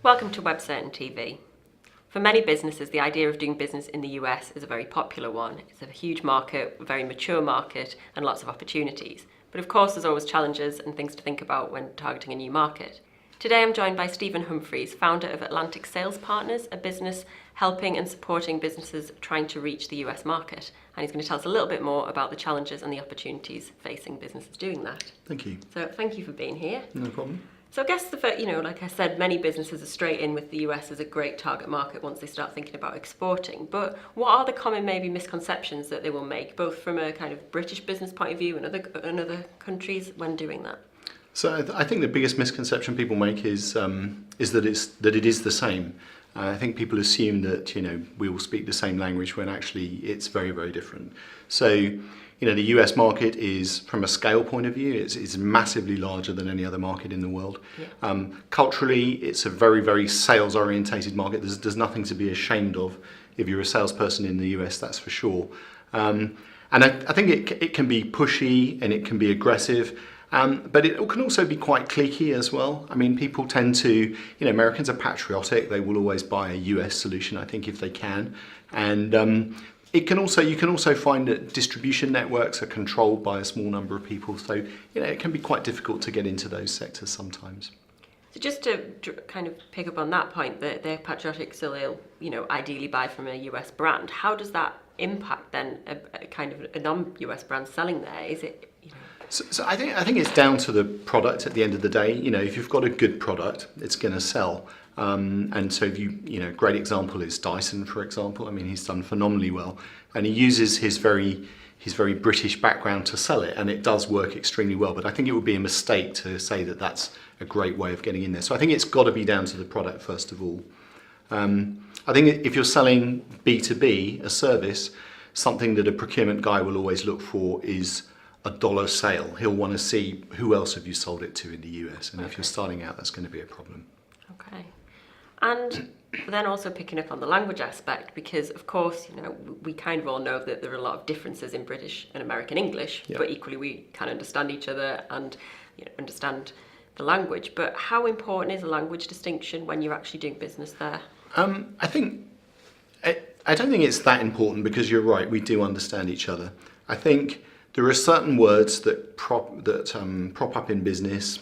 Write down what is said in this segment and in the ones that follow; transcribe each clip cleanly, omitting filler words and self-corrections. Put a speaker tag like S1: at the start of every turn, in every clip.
S1: Welcome to Website and TV. For many businesses, the idea of doing business in the US is a very popular one. It's a huge market, a very mature market, and lots of opportunities. But of course, there's always challenges and things to think about when targeting a new market. Today, I'm joined by Stephen Humphreys, founder of Atlantic Sales Partners, a business helping and supporting businesses trying to reach the US market. And he's going to tell us a little bit more about the challenges and the opportunities facing businesses doing that.
S2: Thank you.
S1: So thank you for being here.
S2: No problem.
S1: So I guess like I said, many businesses are straight in with the US as a great target market once they start thinking about exporting. But what are the common maybe misconceptions that they will make, both from a kind of British business point of view and other countries when doing that?
S2: So I think the biggest misconception people make is that it is the same. I think people assume that we all speak the same language when actually it's very, very different. So the US market is, from a scale point of view, it's massively larger than any other market in the world. Yeah. Culturally, it's a very, very sales-orientated market. There's nothing to be ashamed of if you're a salesperson in the US, that's for sure. And I think it can be pushy and it can be aggressive. But it can also be quite cliquey as well. I mean, people tend to, Americans are patriotic. They will always buy a US solution, I think, if they can. And you can also find that distribution networks are controlled by a small number of people. So, it can be quite difficult to get into those sectors sometimes.
S1: So just to kind of pick up on that point, that they're patriotic, so they'll, ideally buy from a US brand. How does that impact then a kind of a non-US brand selling there? Is it,
S2: So I think it's down to the product at the end of the day. If you've got a good product, it's going to sell. And so a great example is Dyson, for example. I mean, he's done phenomenally well, and he uses his very British background to sell it, and it does work extremely well. But I think it would be a mistake to say that that's a great way of getting in there. So I think it's got to be down to the product first of all. I think if you're selling B2B, a service, something that a procurement guy will always look for is a dollar sale. He'll want to see who else have you sold it to in the US, and if you're starting out, that's going to be a problem.
S1: Okay. And then also picking up on the language aspect, because of course, we kind of all know that there are a lot of differences in British and American English, yeah. But equally we can understand each other and understand the language. But how important is a language distinction when you're actually doing business there?
S2: I don't think it's that important, because you're right, we do understand each other. I think there are certain words that prop up in business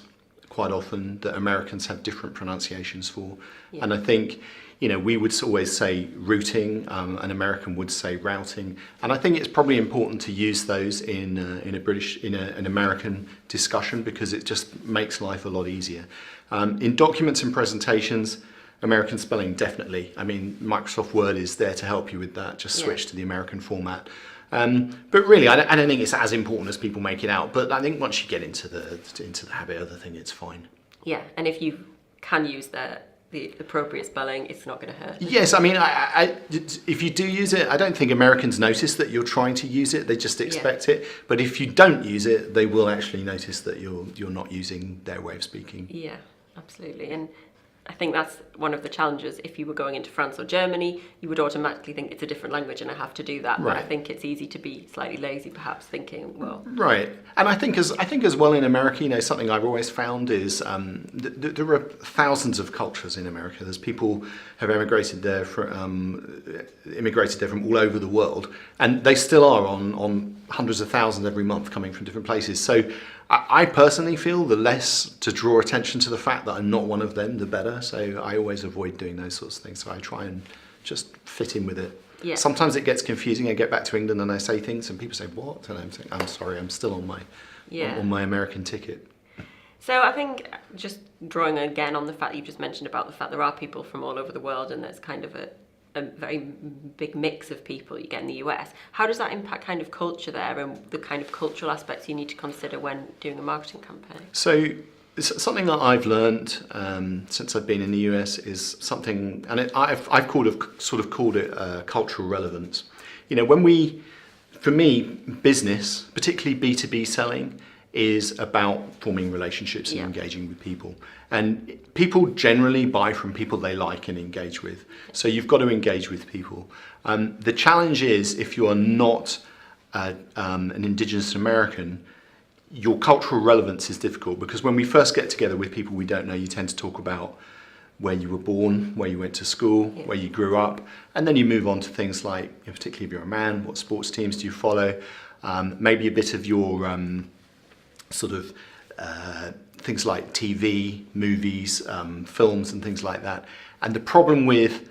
S2: quite often that Americans have different pronunciations for. Yeah. And I think, we would always say routing, an American would say routing. And I think it's probably important to use those in an American discussion, because it just makes life a lot easier. In documents and presentations, American spelling, definitely. I mean, Microsoft Word is there to help you with that. Just switch to the American format. But really, I don't think it's as important as people make it out. But I think once you get into the habit of the thing, it's fine.
S1: Yeah, and if you can use the appropriate spelling, it's not going to hurt.
S2: Yes, I mean, if you do use it, I don't think Americans notice that you're trying to use it. They just expect it. But if you don't use it, they will actually notice that you're not using their way of speaking.
S1: Yeah, absolutely. And I think that's one of the challenges. If you were going into France or Germany, you would automatically think it's a different language and I have to do that. Right. But I think it's easy to be slightly lazy, perhaps, thinking, well.
S2: Right. And I think as well in America, something I've always found is there are thousands of cultures in America. There's people have immigrated there from all over the world, and they still are on hundreds of thousands every month coming from different places. So I personally feel the less to draw attention to the fact that I'm not one of them, the better. So I always avoid doing those sorts of things. So I try and just fit in with it. Yeah. Sometimes it gets confusing. I get back to England and I say things and people say, what? And I'm saying, I'm sorry, I'm still on my American ticket.
S1: So I think just drawing again on the fact you just mentioned about the fact there are people from all over the world and there's kind of a very big mix of people you get in the US. How does that impact kind of culture there and the kind of cultural aspects you need to consider when doing a marketing campaign? So
S2: something that I've learned since I've been in the US is something, and I've sort of called it cultural relevance. For me, business, particularly B2B selling, is about forming relationships and engaging with people. And people generally buy from people they like and engage with. So you've got to engage with people. The challenge is, if you are not an Indigenous American, your cultural relevance is difficult, because when we first get together with people we don't know, you tend to talk about where you were born, where you went to school, where you grew up, and then you move on to things like, particularly if you're a man, what sports teams do you follow, maybe a bit of your things like TV, movies, films and things like that. And the problem with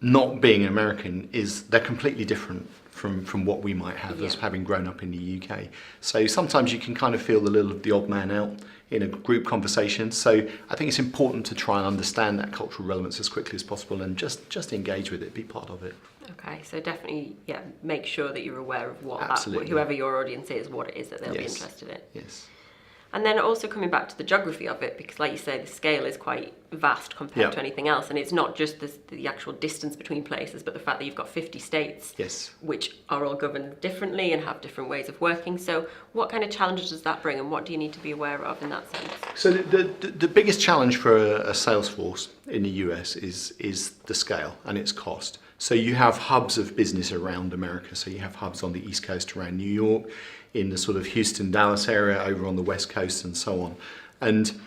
S2: not being American is they're completely different from what we might have as having grown up in the UK. So sometimes you can kind of feel the odd man out in a group conversation. So I think it's important to try and understand that cultural relevance as quickly as possible and just engage with it, be part of it.
S1: Okay, so definitely, make sure that you're aware of what
S2: Absolutely.
S1: whoever your audience is, what it is that they'll be interested in.
S2: Yes.
S1: And then also coming back to the geography of it, because like you say, the scale is quite vast compared to anything else. And it's not just the actual distance between places, but the fact that you've got 50 states, which are all governed differently and have different ways of working. So what kind of challenges does that bring, and what do you need to be aware of in that sense?
S2: So the biggest challenge for a sales force in the US is the scale and its cost. So you have hubs of business around America. So you have hubs on the East Coast around New York, in the sort of Houston, Dallas area, over on the West Coast and so on. And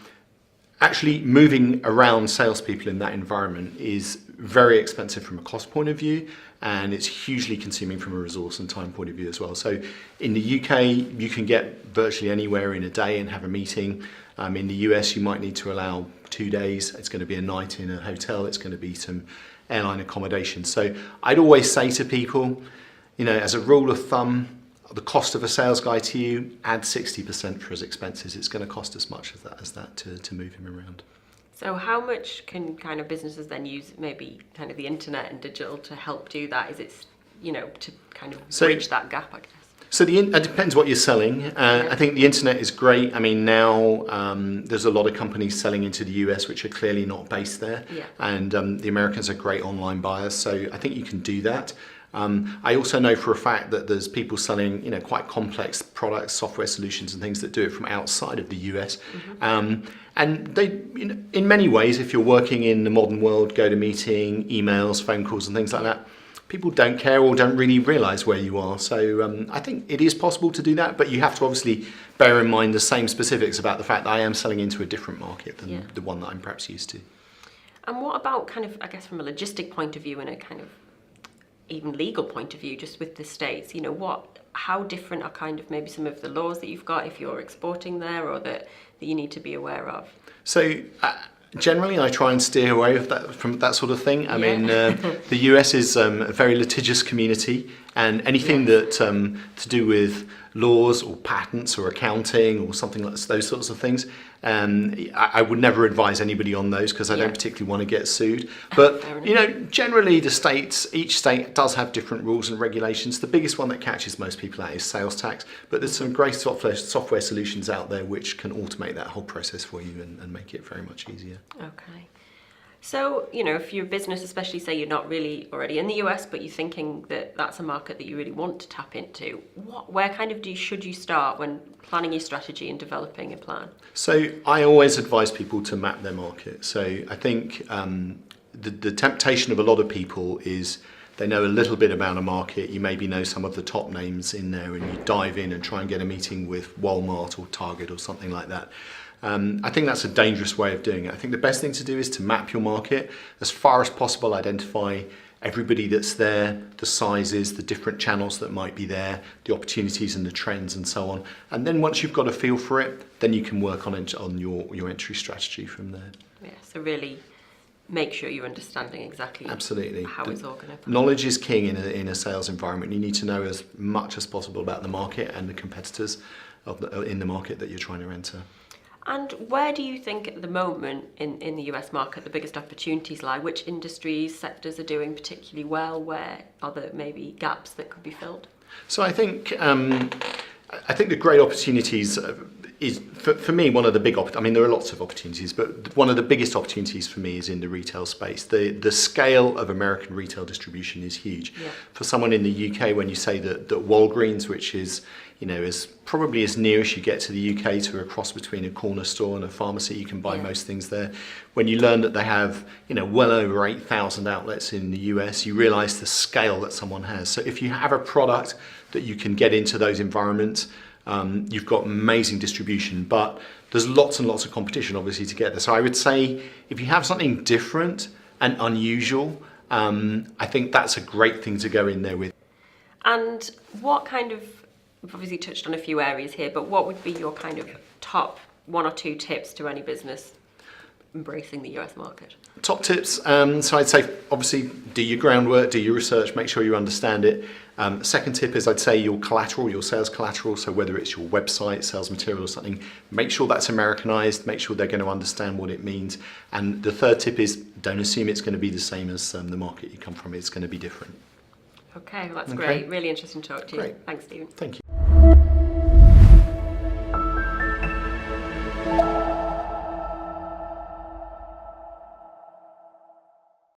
S2: actually moving around salespeople in that environment is very expensive from a cost point of view, and it's hugely consuming from a resource and time point of view as well. So in the UK, you can get virtually anywhere in a day and have a meeting. In the US, you might need to allow 2 days. It's going to be a night in a hotel. It's going to be some airline accommodation. So I'd always say to people, as a rule of thumb, the cost of a sales guy to you, add 60% for his expenses. It's going to cost as much as that to move him around.
S1: So how much can kind of businesses then use maybe kind of the internet and digital to help do that? Is it, to kind of bridge that gap, I guess? So
S2: it depends what you're selling. I think the internet is great. I mean, now there's a lot of companies selling into the US which are clearly not based there. And the Americans are great online buyers. So I think you can do that. I also know for a fact that there's people selling, quite complex products, software solutions and things that do it from outside of the US. And they, in many ways, if you're working in the modern world, GoToMeeting, emails, phone calls and things like that, people don't care or don't really realise where you are. So I think it is possible to do that, but you have to obviously bear in mind the same specifics about the fact that I am selling into a different market than the one that I'm perhaps used to.
S1: And what about kind of, I guess, from a logistic point of view and a kind of even legal point of view, just with the States, how different are kind of maybe some of the laws that you've got if you're exporting there, or that you need to be aware of? So
S2: generally I try and steer away from that sort of thing. I mean, the US is a very litigious community, and anything that to do with laws or patents or accounting or something like those sorts of things, I would never advise anybody on those because I don't particularly want to get sued. But generally each state does have different rules and regulations. The biggest one that catches most people out is sales tax, but there's some great software solutions out there which can automate that whole process for you and make it very much easier.
S1: Okay. So, if you're a business, especially say you're not really already in the US, but you're thinking that that's a market that you really want to tap into, where kind of should you start when planning your strategy and developing a plan?
S2: So I always advise people to map their market. So I think the temptation of a lot of people is they know a little bit about a market. You maybe know some of the top names in there, and you dive in and try and get a meeting with Walmart or Target or something like that. I think that's a dangerous way of doing it. I think the best thing to do is to map your market as far as possible, identify everybody that's there, the sizes, the different channels that might be there, the opportunities and the trends and so on. And then once you've got a feel for it, then you can work on your entry strategy from there.
S1: Yeah, so really make sure you're understanding exactly how it's all going to play.
S2: Knowledge is king in a sales environment. You need to know as much as possible about the market and the competitors in the market that you're trying to enter.
S1: And where do you think at the moment in the US market the biggest opportunities lie? Which industries, sectors are doing particularly well? Where are there maybe gaps that could be filled?
S2: So I think the great opportunities is, for me, one of the big I mean, there are lots of opportunities, but one of the biggest opportunities for me is in the retail space. The scale of American retail distribution is huge. For someone in the UK, when you say that Walgreens, which is is probably as near as you get to the UK to a cross between a corner store and a pharmacy. You can buy most things there. When you learn that they have, well over 8,000 outlets in the US, you realise the scale that someone has. So if you have a product that you can get into those environments, you've got amazing distribution. But there's lots and lots of competition, obviously, to get there. So I would say if you have something different and unusual, I think that's a great thing to go in there with.
S1: And what kind of, we've obviously touched on a few areas here, but what would be your kind of top 1 or 2 tips to any business embracing the US market?
S2: Top tips, so I'd say obviously do your groundwork, do your research, make sure you understand it. Second tip is I'd say your collateral, your sales collateral, so whether it's your website, sales material or something, make sure that's Americanized, make sure they're going to understand what it means. And the third tip is don't assume it's going to be the same as the market you come from, it's going to be different.
S1: Okay, well, that's great. Really interesting to talk to you.
S2: Great.
S1: Thanks, Stephen.
S2: Thank you.